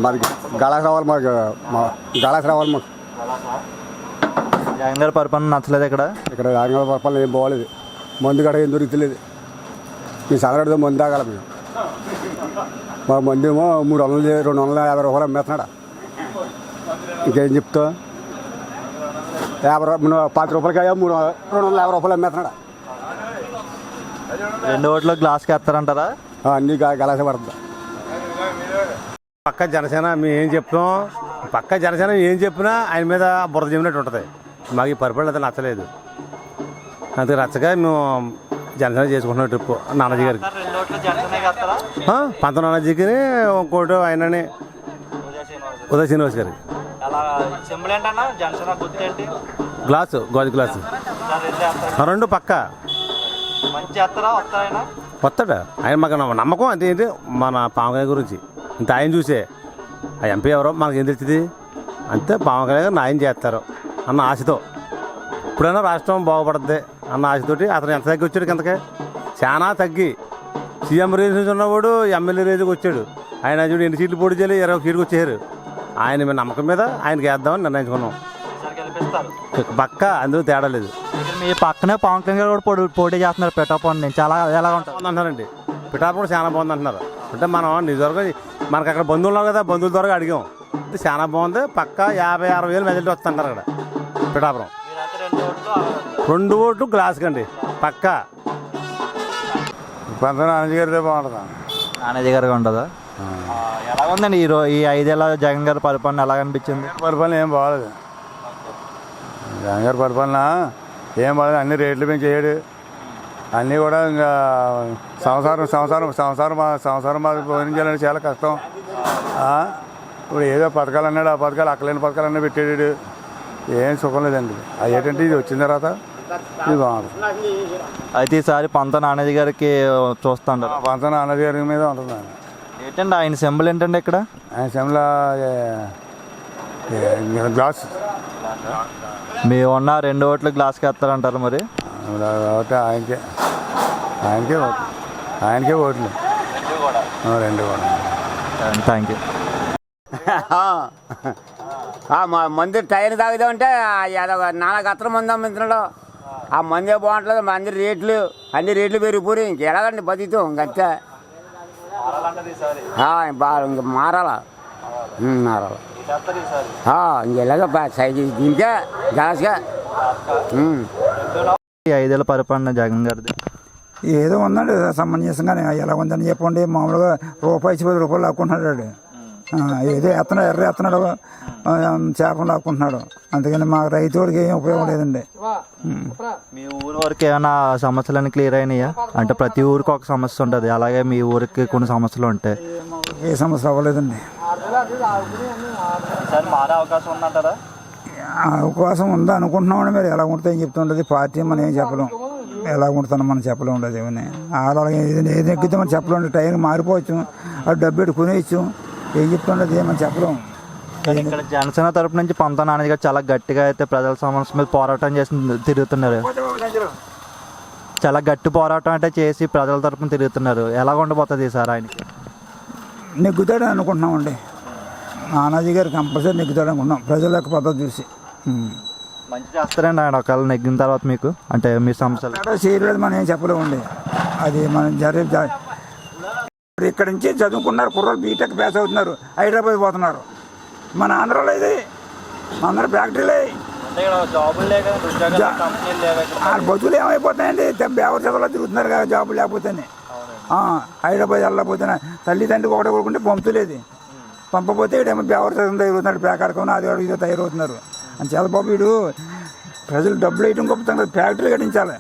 మరి గళాస్ రావాలి, మాకు గళాస్ రావాలి. మాకు జగన్ గారి పరిపాలన నచ్చలేదు. ఇక్కడ జగన్ గారి పరిపాలన ఏం బాగోలేదు. మందు గడ ఏం దొరుకుతలేదు. మీ సంగడితో మందు తాగాల మేము. మా మందు ఏమో 300 250 రూపాయలు అమ్మేస్తున్నాడా. ఇంకేం చెప్తావు? 50 రూపాయలకి 250 రూపాయలు అమ్మేస్తున్నాడా. 2 ఓట్లు గ్లాస్కి వేస్తారంటారా? అన్నీ గలాసే పడుతుంది. పక్క జనసేన మేము ఏం చెప్తాం, పక్క జనసేన ఏం చెప్పినా ఆయన మీద బురద జమినట్టు ఉంటుంది. మాకు ఈ పరిపాలన అయితే నచ్చలేదు. అందుకే నచ్చగా మేము జనసేన చేసుకుంటున్నాం ట్రిప్ నానాజీ గారికి. 2 ఓట్లు జనసేన వేస్తారా? పంత నానాజీకి ఇంకోటి ఆయనని ఉదయ శ్రీనివాస్ గారికి. సింబల్ ఏంటన్నా జనసేన గుర్తు ఏంటి? గ్లాసు, గాజు గ్లాసు. 2 పక్క మంచి వేస్తారా? వస్తారైనా వస్తాడు ఆయన. మాకు నమ్మకం అంతే. ఏంటి మన పవన్ కళ్యాణ్ గురించి ఇంత ఆయన చూసే ఆ ఎంపీ ఎవరో మనకి ఏం తెలిసింది. అంతే పవన్ కళ్యాణ్ గారు న్యాయం చేస్తారు అన్న ఆశతో, ఇప్పుడైనా రాష్ట్రం బాగుపడుతుంది అన్న ఆశతోటి అతను ఎంత తగ్గి వచ్చాడు. కిందకే చాలా తగ్గి సీఎం రేంజ్ నుంచి ఉన్నవాడు ఎమ్మెల్యే రేంజ్కి వచ్చాడు. ఆయన చూడు ఎన్ని సీట్లు పోటీ చేయాలి, 20 సీట్కి వచ్చారు. ఆయన మీద నమ్మకం మీద ఆయనకి వేద్దామని నిర్ణయించుకున్నాం. పక్క అందుకు తేడా లేదు. మీ పక్కనే పవన్ కళ్యాణ్ గారు కూడా పోటీ చేస్తున్నారు పిఠాపురం నుంచి. చాలా ఎలా ఉంటుంది అంటున్నారండి. పిఠాపురం చాలా బాగుంది అంటున్నారు. అంటే మనం నిజంగా మనకు అక్కడ బంధువులు ఉన్నారు కదా, బంధువుల ద్వారా అడిగాం. అంటే చాలా బాగుంది. పక్క 50-60 వేలు మెజారిటీ వస్తుంటారు అక్కడ పిఠాపురం. 2 ఓట్లు గ్లాస్కి అండి పక్క. పంత నానాజీ గారితో బాగుంటుందా? నానాజీ గారికి ఉంటుందా? ఎలా ఉందండి ఈ 5 ఏళ్ళ జగన్ గారి పరిపాలన ఎలా అనిపించింది? పరిపాలన ఏం బాగలేదు. జగన్ గారి పరిపాలన ఏం బాగలేదు. అన్ని రేట్లు పెంచేయడు. అన్నీ కూడా ఇంకా సంవత్సరం మాది భోజనం చాలా కష్టం. ఇప్పుడు ఏదో పథకాలు అన్నాడు, ఆ పథకాలు అక్కలేని పథకాలు అన్నీ పెట్టాడు. ఏం సుఖం లేదండి. అది ఏంటంటే ఇది వచ్చిన తర్వాత ఇది బాగుంటుంది. అయితే ఈసారి పంత నానాజీ గారికి చూస్తుంటారు. పంత నానాజీ గారి మీద ఉంటుంది. ఏంటండి ఆయన సింబల్ ఏంటండి ఇక్కడ? ఆయన సింబల్ గ్లాస్. మీ ఉన్న 2 ఓట్లు గ్లాస్కి వేస్తారంటారు మరి? కాబట్టి ఆయనకే ఓట్లు 2 కూడా. Thank you. మందు టైర్ తాగుదామంటే నాలుగు గత్ర మంది అమ్ముతున్నాడు. ఆ మందే బాగుంటుంది. అన్ని రేట్లు పెరిగిపోయి ఇంకెలాగండి బతుకుతాం. ఇంకంతే ఇంక మారాలా ఇంకెలాగ సైజు దీనికే గ్లాస్గా. 5 ఏళ్ళ పరిపాలన జగన్ గారిది ఏదో ఉందండి సమంజసంగానే. ఎలా ఉందని చెప్పండి. మామూలుగా రూపాయి 10 రూపాయలు లాక్కుంటున్నాడు. ఏదో ఎత్తనాడు చేపలు లాక్కుంటున్నాడు. అందుకని మాకు రైతుడికి ఏం ఉపయోగం లేదండి. మీ ఊరు వరకు ఏమైనా సమస్యలన్నీ క్లియర్ అయినాయా? అంటే ప్రతి ఊరికి ఒక సమస్య ఉంటుంది, అలాగే మీ ఊరికి కొన్ని సమస్యలు ఉంటాయి. ఏ సమస్య అవ్వలేదండి. మారే అవకాశం ఉందంటారా? అవకాశం ఉందా అనుకుంటున్నామండి. మీరు ఎలా ఉంటుందని చెప్తుంటుంది పార్టీ. మనం ఏం చెప్పలేం. ఎలా ఉంటుందని మనం చెప్పలేం ఉండదు. ఏమని అలాగే ఏది ఎక్కితే మనం చెప్పలేం. టైం మారిపోవచ్చు, అది డబ్బు పెట్టి కొనేయచ్చు. ఏం చెప్తుండదు ఏమని చెప్పలేం. ఇక్కడ జనసేన తరపు నుంచి పంత నానాజీ గారు చాలా గట్టిగా అయితే ప్రజల సమస్య మీద పోరాటం చేసి తిరుగుతున్నారు. చాలా గట్టి పోరాటం అంటే చేసి ప్రజల తరపున తిరుగుతున్నారు. ఎలా ఉండబోతుంది సార్ ఆయనకి? నెగ్గుతాడని అనుకుంటున్నామండి. నానాజీ గారు కంపల్సరీ నెగ్గుతాడు అనుకుంటున్నాం ప్రజల యొక్క పద్ధతి చూసి. మంచి చేస్తారండి ఆయన ఒకవేళ నెగ్గిన తర్వాత మీకు? అంటే మీ సమస్యలు చేయలేదు మనం ఏం చెప్పలేమండి. అది మనం ఇక్కడి నుంచి చదువుకున్నారు కుర్రలు, బీటెక్ పాస్ అవుతున్నారు, హైదరాబాద్ పోతున్నారు. మన ఆంధ్రాలో ఇది ఆంధ్ర ఫ్యాక్టరీలే. బతుకులు ఏమైపోతాయండి? ఎవరి చదువులో తిరుగుతున్నారు కదా జాబులు లేకపోతేనే. హైదరాబాద్ వెళ్ళకపోతేనే తల్లిదండ్రులు ఒకటే కొడుకుంటే పంపులేదు. పంపపోతే ఇడేమో ఎవరి చదువు తిరుగుతున్నాడు, పేకాడుకొని అది ఇదో తయారవుతున్నారు అని. చాలా బాబు వీడు ప్రజలు డబ్బులు వేయడం గొప్పతాం కదా, ఫ్యాక్టరీ కట్టించాలి.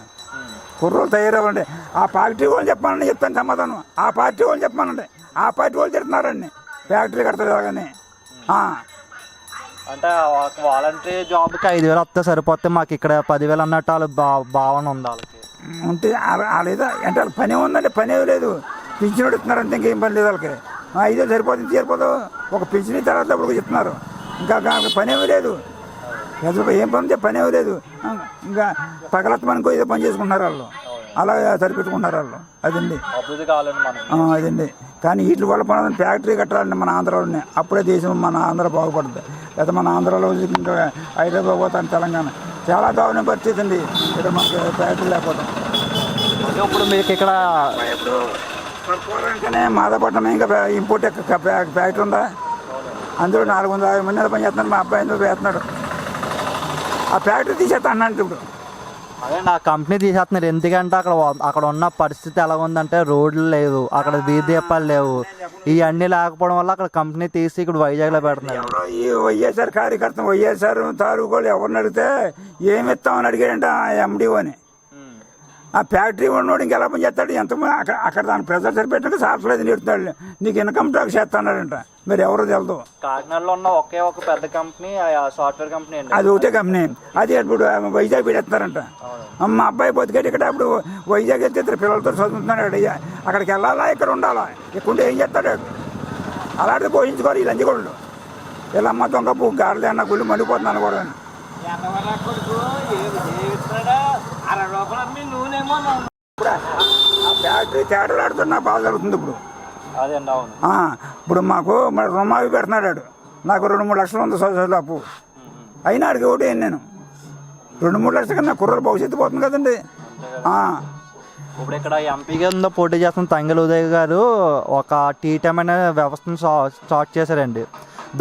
కుర్రోలు తయారవ్వండి. ఆ ఫ్యాక్టరీ వాళ్ళు చెప్పానండి, చెప్తాను సమాధానం. ఆ పార్టీ వాళ్ళు చెప్పానండి, ఆ పార్టీ వాళ్ళు తిడుతున్నారండి ఫ్యాక్టరీ కడతారు కానీ. అంటే వాలంటరీ జాబ్కి 5,000 వస్తే సరిపోతే మాకు ఇక్కడ 10,000 అన్నట్టు వాళ్ళ భావన ఉంది వాళ్ళకి. ఉంటే లేదా అంటే వాళ్ళకి పని ఉందండి, పని లేదు. పింఛన్ అడుగుతున్నారు అంతే, ఇంకేం పని లేదు వాళ్ళకి. 5,000 సరిపోతుంది, సరిపోదు. ఒక పింఛన్ తర్వాత ఇప్పుడు చెప్తున్నారు. ఇంకా పని ఏమీ లేదు. ఏం పని పని ఏమీ లేదు. ఇంకా పగలత్తమనుకో ఏదో పని చేసుకుంటున్నారు వాళ్ళు. అలా సరిపెట్టుకుంటున్నారు వాళ్ళు. అదండి అదండి. కానీ వీటి వల్ల మనం ఫ్యాక్టరీ కట్టాలండి మన ఆంధ్రాలోనే, అప్పుడే దేశం మన ఆంధ్ర బాగుపడుతుంది. లేదా మన ఆంధ్రాలో ఇంకా హైదరాబాద్ పోతాను, తెలంగాణ చాలా దారుణ పరిస్థితి అండి ఇక్కడ మనకి ఫ్యాక్టరీ లేకపోతే. ఇప్పుడు మీకు ఇక్కడ పోవడానికనే మాదాపట్నం ఇంకా ఇంపోర్ట్ ఫ్యాక్టరీ ఉందా, అందులో 450 మంది పని చేస్తున్నారు. మా అబ్బాయి ఎందుకు వేస్తున్నాడు, ఆ ఫ్యాక్టరీ తీసేస్తా అన్నాడు. ఇప్పుడు అదే నా కంపెనీ తీసేస్తున్నారు. ఎందుకంటే అక్కడ ఉన్న పరిస్థితి ఎలా ఉందంటే రోడ్లు లేవు, అక్కడ వీధి దీపాలు లేవు, ఇవన్నీ లేకపోవడం వల్ల అక్కడ కంపెనీ తీసి ఇక్కడ వైజాగ్లో పెడుతున్నారు. ఎవరో ఈ వైఎస్ఆర్ కార్యకర్త వైఎస్ఆర్ తాలూకోళ్ళు ఎవరిని అడిగితే ఏమి ఇస్తామని అడిగాడంట ఆ ఎండిఓని. ఆ ఫ్యాక్టరీ ఉన్నోడు ఇంకెలా పని చేస్తాడు, ఎంతమంది అక్కడ దాని ప్రెజర్ సరిపెట్టినాక సాఫ్ట్వేర్ నేర్పుతాడు, నీకు ఇన్కమ్ ట్యాక్స్ చేస్తున్నాడంట. మరి ఎవరో తెలదు. కాకినాడలో ఉన్న ఒకే ఒక పెద్ద కంపెనీ సాఫ్ట్వేర్ కంపెనీ అండి, అది ఒకటే కంపెనీ. అది ఇప్పుడు వైజాగ్ పెడేస్తున్నారంట. మా అబ్బాయి బతికేటి ఇక్కడ ఇప్పుడు వైజాగ్ వెళ్తే ఇద్దరు పిల్లలతో చదువుతున్నాడు. అక్కడికి వెళ్ళాలా ఇక్కడ ఉండాలా, ఇక్కడ ఏం చేస్తాడు అలాంటిది పోషించుకోరు ఈ లంచగొళ్ళు. ఇలా అమ్మ దొంగ పువ్వు గాడలే అన్న గుళ్ళు మండిపోతున్నాను కూడా. ఇప్పుడు ఆ ఫ్యాక్టరీ తేడాలు ఆడుతున్నా బాగా జరుగుతుంది ఇప్పుడు. అదేండి అవును. ఇప్పుడు మాకు మరి రుణమాఫీ పెడుతున్నాడు. నాకు 2-3 లక్షలు ఉంది సొసైటీలో అప్పు. అయినా అడిగి ఒకటి నేను 2-3 లక్షల కన్నా కుర్రలు భవిష్యత్తు పోతుంది కదండి. ఇప్పుడు ఇక్కడ ఎంపీ కింద పోటీ చేస్తున్న తంగెల ఉదయ్ గారు ఒక టీటైమ్ అనే వ్యవస్థను స్టార్ట్ చేశారండి.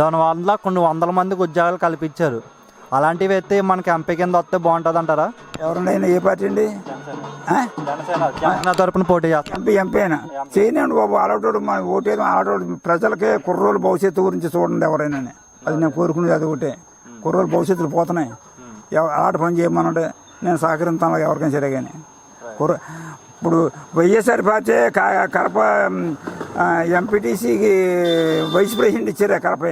దానివల్ల కొన్ని 100 మందికి ఉద్యోగాలు కల్పించారు. అలాంటివి అయితే మనకి ఎంపీ కింద వస్తే బాగుంటుంది అంటారా? ఎవరన్నా ఏ పార్టీ అండి? జనసేన తరపున పోటీ చేస్తాం. ఎంపీ అయినా చేయనండి బాబు. అలాంటి మన ఓటేది అలాంటి ప్రజలకే కుర్రోలు భవిష్యత్తు గురించి చూడండి ఎవరైనా. అది నేను కోరుకునేది అది ఒకటే. కుర్రోలు భవిష్యత్తులు పోతున్నాయి. అలాంటి పని చేయమనంటే నేను సహకరిస్తాను ఎవరికైనా సరే. కానీ ఇప్పుడు వైఎస్ఆర్ పార్టీ కడప ఎంపీటీసీకి వైస్ ప్రెసిడెంట్ ఇచ్చారు కడప.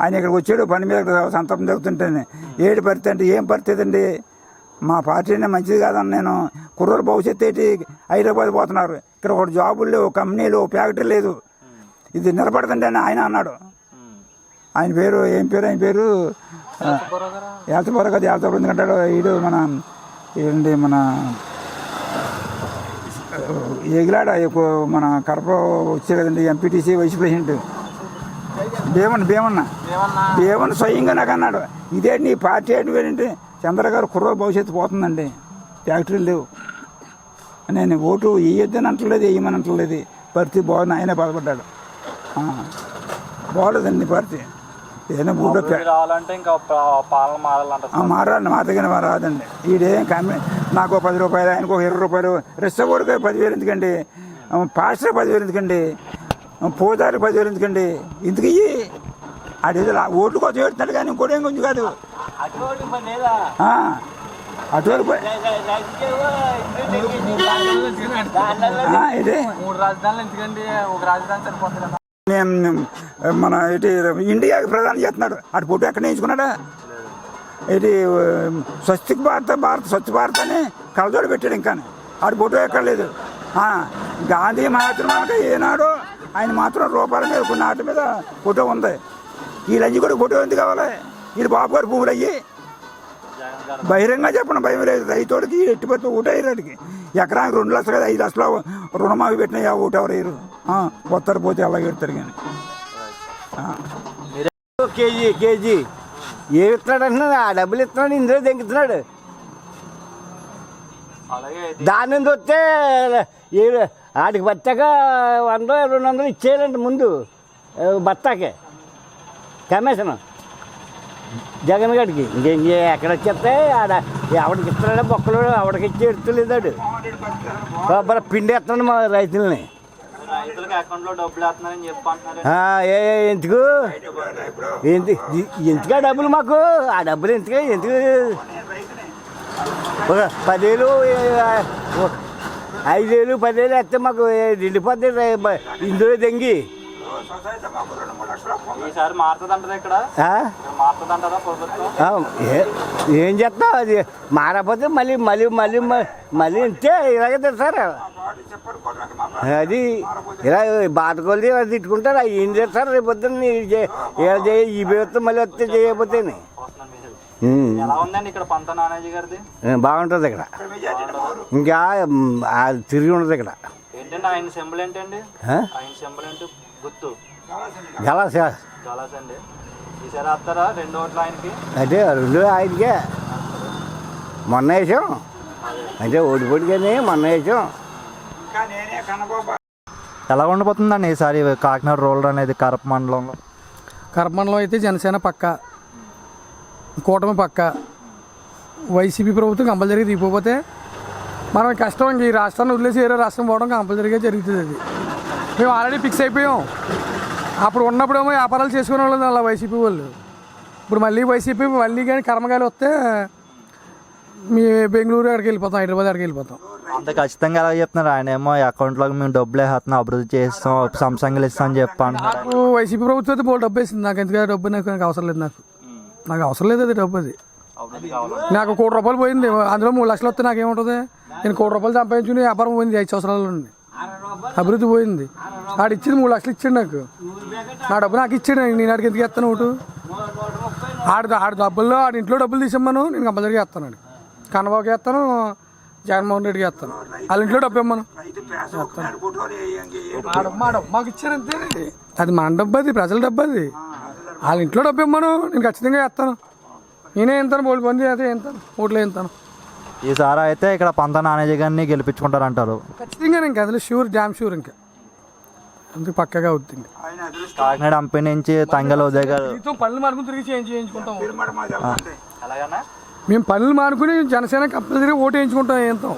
ఆయన ఇక్కడికి వచ్చాడు పని మీద సంతపం జరుగుతుంటేనే ఏడు పరిస్థితి అంటే ఏం పరిస్థితి అండి. మా పార్టీనే మంచిది కాదని నేను. కుర్రోలు భవిష్యత్తు ఏంటి, హైదరాబాద్ పోతున్నారు. ఇక్కడ ఒక జాబులు లేవు, కంపెనీలు, ఫ్యాక్టరీ లేదు. ఇది నిలబడదండి అని ఆయన అన్నాడు. ఆయన పేరు ఏం పేరు? ఆయన పేరు ఏల్తపురం కదా, ఏల్తపురం ఎందుకంటాడు ఈడు మన ఏంటి మన ఎగిలాడ మన కడప వచ్చే కదండి ఎంపీటీసీ వైస్ ప్రెసిడెంట్ భీమన్న స్వయంగా నాకు అన్నాడు, ఇదే నీ పార్టీ ఏంటి చంద్ర గారు కుర్రోలు భవిష్యత్తు పోతుందండి, ఫ్యాక్టరీలు లేవు. నేను ఓటు వేయొద్దని అంటలేదు, వేయమని అంటలేదు. పరిస్థితి బాగుంది, ఆయనే బాధపడ్డాడు. బాగోలేదండి పరిస్థితి. ఏదైనా ఊళ్ళో మారాలి, మాతగానే రాదండి. ఈడేం కమ్మి నాకు 10 రూపాయలు, ఆయనకు 20 రూపాయలు, రెస్టోరెంట్కి 10,000 ఎందుకండి, పాస్టర్ 10,000 ఎందుకండి, పోతారు 10,000 ఎందుకండి, ఇందుకు ఇవి అడిగి ఓట్లు కోసం పెడుతున్నాడు. కానీ ఇంకోటి ఏం కొంచెం కాదు అటువంటి ఇది మన ఇటు ఇండియాకి ప్రధాని చేస్తున్నాడు. అటు ఫోటో ఎక్కడ నేర్చుకున్నాడా? ఇది స్వస్తిక్ భారత్ స్వచ్ఛ భారత్ అని కలజోడు పెట్టాడు. ఇంకా ఆడు ఫోటో ఎక్కడ లేదు. గాంధీ మాత్రం ఏనాడు ఆయన మాత్రం రూపాయల మీద కొన్ని ఆట మీద ఫోటో ఉంది. వీళ్ళంజీ కూడా ఫోటో ఎందుకు కావాలి? వీళ్ళు బాబు గారు పువ్వులు అయ్యి బహిరంగ చెప్పడం భయం లేదు. రైతుడికి ఎట్టి పడితే ఊట అయ్యాడికి ఎకరానికి 2 లక్షలు కదా, 5 లక్షలు రుణమాఫీ పెట్టినా ఊట ఎవరు వేయరు. వస్తారు పోతే అలాగే పెడతారు. కానీ కేజీ ఏమి ఇస్తున్నాడు అంటున్నాడు, ఆ డబ్బులు ఇస్తున్నాడు, ఇందులో దెంగుతున్నాడు. దాని నుంచి వస్తే ఆడికి బత్తాక 100-200 ఇచ్చేయాలంట ముందు బత్తాకే కమిషన్ జగన్ గడికి. ఎక్కడ వచ్చేస్తే ఆడ ఎవడికి ఇస్తున్నాడో బొక్కలు ఎవడికి ఇచ్చి ఎడుతులేదాడు. పిండి వేస్తున్నాడు మా రైతులని. ఎందుకు డబ్బులు మాకు? ఆ డబ్బులు ఎందుకు 10,000 5,000 10,000 వేస్తే మాకు నిండిపోద్ది ఇందులో దెంగి. ఏం చేస్తాం? అది మారకపోతే మళ్ళీ మళ్ళీ మళ్ళీ మళ్ళీ ఇంతే ఇలాగే తెస్తారు. అది ఇలా బాధకొల్ది ఇలా తిట్టుకుంటారు. ఏం చేస్తారు? రేపు పొద్దున్న ఈ పేరుతో మళ్ళీ వస్తే చేయకపోతే బాగుంటుంది. ఇక్కడ ఇంకా తిరిగి ఉండదు. ఇక్కడ ఏంటండి ఆయన సింబల్ ఏంటండి? ఆ? ఆయన సింబల్ ఏంటి? గుర్తు గలాస గలాస్ అండి. ఈసారి వస్తారా 2 ఓట్లు ఆయనకి? అంటే 2 ఆయనకే మొన్న వేసాం, అంటే ఓడిపోటీ కానీ మొన్న వేసాం. ఇంకా నేనే కన్నబాబు ఎలా ఉండిపోతుందండి ఈసారి కాకినాడ రూరల్ అనేది కరప మండలంలో? కర్మంలో అయితే జనసేన పక్క, కూటమి పక్క, వైసీపీ ప్రభుత్వం కంపల్సరీగా దిగిపోతే మనం కష్టం. ఇంక ఈ రాష్ట్రాన్ని వదిలేసి వేరే రాష్ట్రం పోవడం కంపల్సరీగా జరుగుతుంది. అది మేము ఆల్రెడీ ఫిక్స్ అయిపోయాం. అప్పుడు ఉన్నప్పుడేమో వ్యాపారాలు చేసుకునే వాళ్ళు అలా వైసీపీ వాళ్ళు. ఇప్పుడు మళ్ళీ వైసీపీ మళ్ళీ కానీ కర్మకాయలు వస్తే మీ బెంగళూరు అక్కడికి వెళ్ళిపోతాం, హైదరాబాద్ అక్కడికి వెళ్ళిపోతాం. అంత ఖచ్చితంగా ఎలా చెప్తున్నారు? ఆయన ఏమో అకౌంట్లోకి మేము డబ్బులు వేస్తున్నాం, అభివృద్ధి చేస్తాం, సంసంగులు ఇస్తాం అని చెప్పి అంటున్నారు. నాకు వైసీపీ ప్రభుత్వం అయితే బోల్ డబ్బు వేసింది. నాకు ఎందుకంటే డబ్బు నాకు అవసరం లేదు. నాకు అవసరం లేదు అది డబ్బు. అది నాకు ₹1 కోటి పోయింది. అందులో 3 లక్షలు వస్తే నాకేముంటుంది? నేను ₹1 కోటి సంపాదించుకుని వ్యాపారం పోయింది 5 సంవత్సరాల నుండి. అభివృద్ధి పోయింది. ఆడు ఇచ్చింది 3 లక్షలు ఇచ్చాడు నాకు. నా డబ్బు నాకు ఇచ్చాడు. నేను ఆడికి ఎందుకు ఇస్తాను ఒకటి? ఆడు డబ్బుల్లో ఆడి ఇంట్లో డబ్బులు తీసిమ్మను, నేను కంపల్సరీగా ఇస్తాను. ఆడికి కన్నబాబుకి ఇస్తాను, జగన్మోహన్ రెడ్డికి ఇస్తాను. వాళ్ళ ఇంట్లో డబ్బు ఇమ్మను. మా డబ్బు మాకు ఇచ్చారు అంతేనండి. అది మన డబ్బు, అది ప్రజల డబ్బు. అది వాళ్ళ ఇంట్లో డబ్బు ఇమ్మను, నేను ఖచ్చితంగా ఇస్తాను. నేనే ఎంతాను బోల్డ్ మంది అయితే ఎంతాను ఓట్లు ఎంతాను. ఈసారి అయితే ఇక్కడ పంత నానేజీ గారిని గెలిపించుకుంటారంటారు? ఖచ్చితంగా ఇంకా అందులో షూర్, డ్యామ్ షూర్. ఇంకా అందుకు పక్కగా అవుతుంది. కాకినాడ ఎంపీ నుంచి తంగెల ఉదయ్ గారు పనులు మానుకుని తిరిగి చేయించుకుంటాం. అలాగనా? మేము పనులు మానుకుని జనసేన కంపల్సరీగా ఓటు వేయించుకుంటాం. ఎంతాం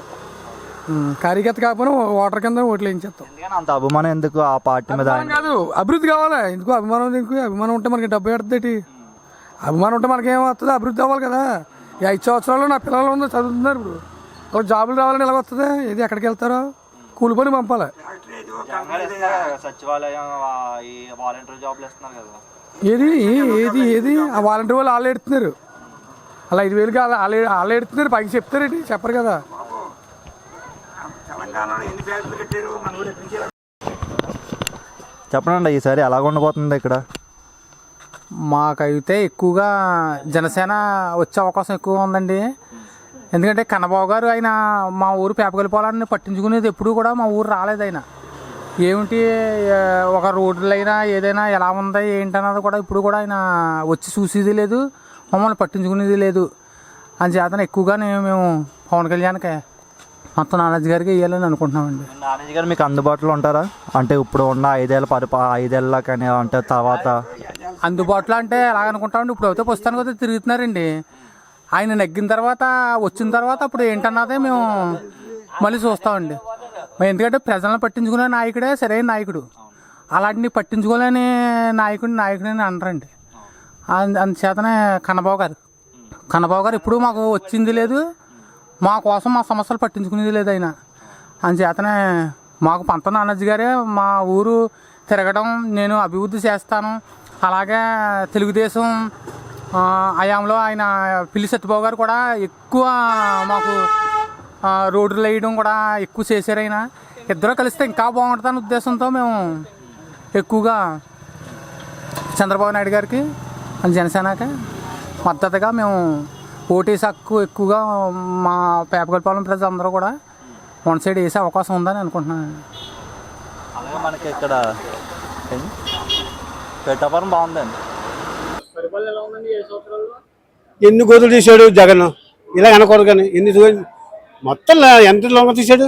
కార్యకర్త కాకపోయినా ఓటర్ కింద ఓట్లు వేయించేస్తాం. అంత అభిమానం ఎందుకు ఆ పార్టీ మీద? కాదు, అభివృద్ధి కావాలి. ఎందుకు అభిమానం? ఎందుకు అభిమానం ఉంటే మనకి డబ్బు పెడుతుంది. అభిమానం ఉంటే మనకేం వస్తుంది? అభివృద్ధి అవ్వాలి కదా. ఈ 5 సంవత్సరాలు నా పిల్లలు ఉందో చదువుతున్నారు. ఇప్పుడు ఒక జాబులు రావాలని ఎలా వస్తుంది? ఇది ఎక్కడికి వెళ్తారో? కూలి పని పంపాలి. సచివాలయం వాలంటీర్ జాబ్లు ఇస్తున్నారు కదా. ఏది ఏది ఏది ఆ వాలంటీర్ వాళ్ళు వాళ్ళు ఎడుతున్నారు. అలా 5,000కి వాళ్ళు ఎడుతున్నారు. పైకి చెప్తారేంటి? చెప్పరు కదా. తెలంగాణలో ఎన్ని ఫ్యాక్టరీలు కట్టారు మన ఊరు ఎక్కడి నుంచి? చెప్పండి ఈసారి ఎలా ఉండబోతుంది ఇక్కడ? మాకైతే ఎక్కువగా జనసేన వచ్చే అవకాశం ఎక్కువ ఉందండి. ఎందుకంటే కన్నబాబు గారు ఆయన మా ఊరు పేపగలిపోవాలని పట్టించుకునేది ఎప్పుడు కూడా మా ఊరు రాలేదు. ఆయన ఏమిటి ఒక రోడ్లైనా ఏదైనా ఎలా ఉందా ఏంటన్నది కూడా ఇప్పుడు కూడా ఆయన వచ్చి చూసేది లేదు, మమ్మల్ని పట్టించుకునేది లేదు. అని చేతన ఎక్కువగా మేము పవన్ కళ్యాణ్కి మొత్తం నానాజీ గారికి వేయాలని అనుకుంటున్నామండి. నానాజీ గారు మీకు అందుబాటులో ఉంటారా? అంటే ఇప్పుడు ఉన్న 5 ఏళ్ళ కానీ అంటే తర్వాత అందుబాటులో అంటే ఎలాగనుకుంటామండి. ఇప్పుడు అయితే పుస్తకానికి అయితే తిరుగుతున్నారండి. ఆయన నెగ్గిన తర్వాత వచ్చిన తర్వాత అప్పుడు ఏంటన్నదే మేము మళ్ళీ చూస్తామండి. ఎందుకంటే ప్రజలను పట్టించుకునే నాయకుడే సరైన నాయకుడు. అలాంటిని పట్టించుకోలేని నాయకుడిని అనరండి. అందుచేతనే కన్నబాబు గారు ఇప్పుడు మాకు వచ్చింది లేదు, మా కోసం మా సమస్యలు పట్టించుకునేది లేదు ఆయన. అందుచేతనే మాకు పంత నానాజీ గారే మా ఊరు తిరగడం, నేను అభివృద్ధి చేస్తాను. అలాగే తెలుగుదేశం హయాంలో ఆయన పిల్లి సత్యబాబు గారు కూడా ఎక్కువ మాకు రోడ్లు వేయడం కూడా ఎక్కువ చేశారు. ఆయన ఇద్దరు కలిస్తే ఇంకా బాగుంటుందనే ఉద్దేశంతో మేము ఎక్కువగా చంద్రబాబు నాయుడు గారికి జనసేనకి మద్దతుగా మేము ఓటేసి హక్కు ఎక్కువగా మా పేపగలిపాలెం ప్రజలందరూ కూడా వన్ సైడ్ వేసే అవకాశం ఉందని అనుకుంటున్నాను. అలాగే మనకి ఇక్కడ పెట్టాపురం బాగుందండి. ఎన్ని గోతులు తీశాడు జగన్, ఇలా అనకూడదు కానీ మొత్తం ఎంత లొంగ తీశాడు.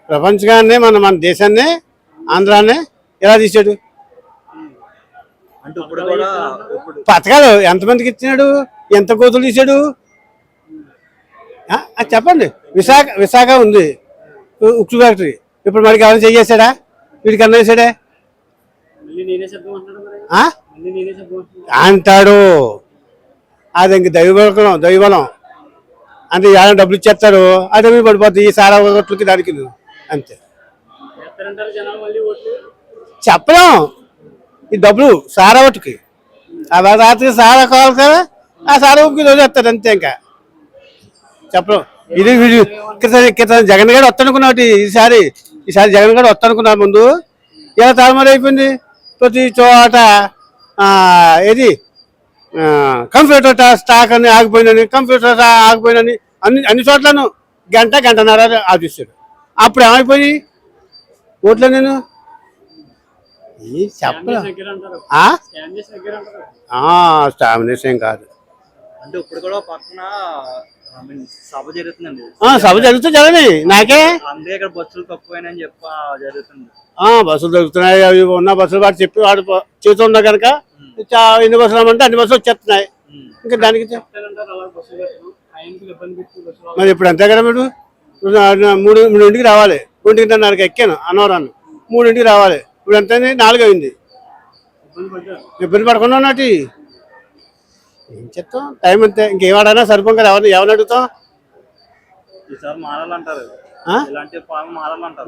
ప్రపంచంగానే మన దేశాన్ని ఆంధ్రాన్ని ఎలా తీశాడు. పథకాలు ఎంతమందికి ఇచ్చినాడు, ఎంత గోతులు తీశాడు చెప్పండి. విశాఖ ఉంది ఉక్కు ఫ్యాక్టరీ, ఇప్పుడు మనకి ఎవరైనా చేసాడా? వీడికి అన్న వేసాడే అంటాడు. అది ఇంక దైవబలం అంటే ఏమైనా డబ్బులు ఇచ్చేస్తాడు, అది పడిపోతుంది ఈ సారా ఓట్లకి దానికి అంతే. చెప్పలేం. ఈ డబ్బులు సారా ఓటుకి ఆ రాత్రి సారా కావాలి కదా, ఆ సారా ఉక్కి వదిలేస్తాడు అంతే. ఇంకా చెప్పలేం. ఇది క్రితం జగన్ గారు వస్తానుకున్నాడు. ఈసారి జగన్ గారు వస్తానుకున్నారు. ముందు ఇలా తారుమారు అయిపోయింది. ప్రతి చోట ఏది కంప్యూటర్ స్టాక్ అని ఆగిపోయిందని, కంప్యూటర్ ఆగిపోయిందని అన్ని చోట్లను గంటన్నర ఆఫీసాడు. అప్పుడు ఏమైపోయి ఓట్లా నేను చెప్పలే స్టామినేషన్ ఏం కాదు. అంటే ఇప్పుడు కూడా పక్కన సభ జరుగుతుందండి. సభ జరుగుతూ జరగని నాకే అందుకే ఇక్కడ బస్సులు తక్కువైనా చెప్పి జరుగుతుంది. బస్సులు దొరుకుతున్నాయి. అవి ఉన్న బస్సులు వాడు చెప్పి వాడు చేస్తూ ఉన్నా కనుక ఎన్ని బస్సులు రమ్మంటే అన్ని బస్సులు వచ్చేస్తున్నాయి. ఇంకా దానికి మరి ఇప్పుడు అంతే కదా మీరు 3:00 రావాలి. 1:30 ఎక్కాను అన్నవరాన్ని 3:00 రావాలి. ఇప్పుడు ఎంత 4 అయింది. ఇబ్బంది పడకుండా ఉన్నట్టు ఏం చెప్తాం టైం అంతే. ఇంకేమాడైనా సరిపోం కదా. ఎవరిని అడుగుతాం?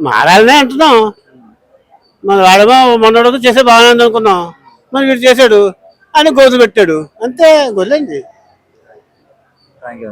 మారాలనే అంటున్నాం. మన వాడేమో మొన్నటితో చేసే బాగానే ఉంది అనుకున్నాం. మరి వీడు చేశాడు అని గోతులు పెట్టాడు అంతే. గొల్లండి. Thank you.